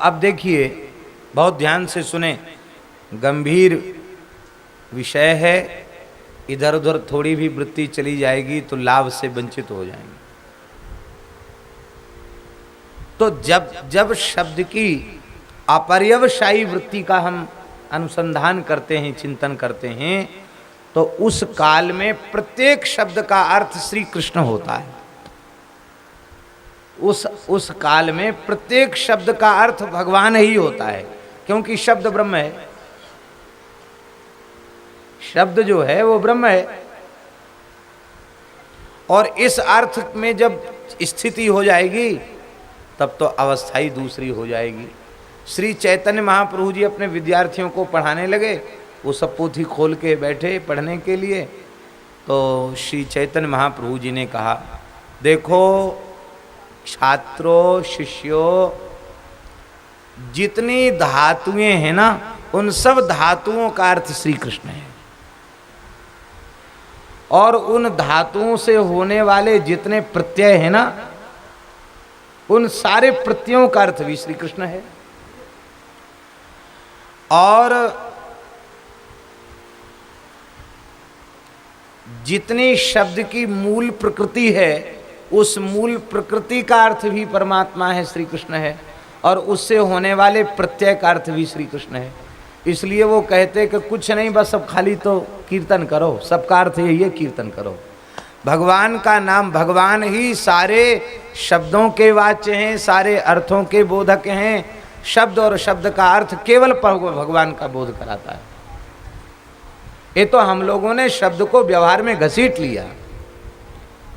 अब देखिए, बहुत ध्यान से सुने, गंभीर विषय है, इधर उधर थोड़ी भी वृत्ति चली जाएगी तो लाभ से वंचित हो जाएंगे। तो जब शब्द की अपर्यवसायी वृत्ति का हम अनुसंधान करते हैं, चिंतन करते हैं, तो उस काल में प्रत्येक शब्द का अर्थ श्री कृष्ण होता है। उस काल में प्रत्येक शब्द का अर्थ भगवान ही होता है, क्योंकि शब्द ब्रह्म है। शब्द जो है वो ब्रह्म है। और इस अर्थ में जब स्थिति हो जाएगी तब तो अवस्था ही दूसरी हो जाएगी। श्री चैतन्य महाप्रभु जी अपने विद्यार्थियों को पढ़ाने लगे, वो सब पोथी खोल के बैठे पढ़ने के लिए। तो श्री चैतन्य महाप्रभु जी ने कहा, देखो छात्रों, शिष्यों, जितनी धातुएं हैं ना, उन सब धातुओं का अर्थ श्री कृष्ण है। और उन धातुओं से होने वाले जितने प्रत्यय हैं ना, उन सारे प्रत्ययों का अर्थ भी श्री कृष्ण है। और जितनी शब्द की मूल प्रकृति है, उस मूल प्रकृति का अर्थ भी परमात्मा है, श्री कृष्ण है। और उससे होने वाले प्रत्यय का अर्थ भी श्री कृष्ण है। इसलिए वो कहते कि कुछ नहीं, बस अब खाली तो कीर्तन करो, सबका अर्थ यही है, कीर्तन करो। भगवान का नाम, भगवान ही सारे शब्दों के वाच्य हैं, सारे अर्थों के बोधक हैं। शब्द और शब्द का अर्थ केवल भगवान का बोध कराता है। ये तो हम लोगों ने शब्द को व्यवहार में घसीट लिया।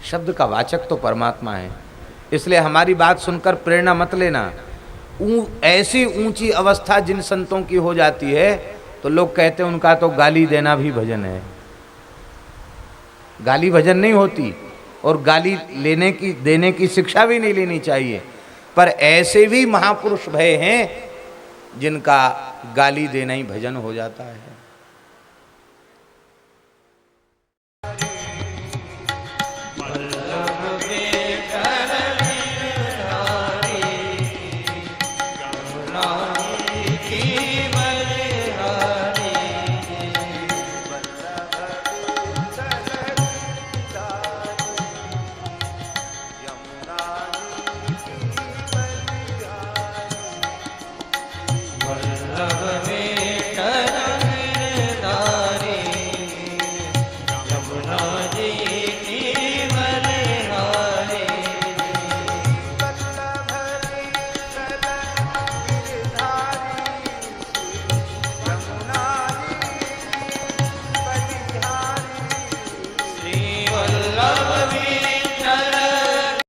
शब्द का वाचक तो परमात्मा है। इसलिए हमारी बात सुनकर प्रेरणा मत लेना। ऐसी ऊंची अवस्था जिन संतों की हो जाती है तो लोग कहते हैं उनका तो गाली देना भी भजन है। गाली भजन नहीं होती, और गाली देने की शिक्षा भी नहीं लेनी चाहिए। पर ऐसे भी महापुरुष भय हैं जिनका गाली देना ही भजन हो जाता है।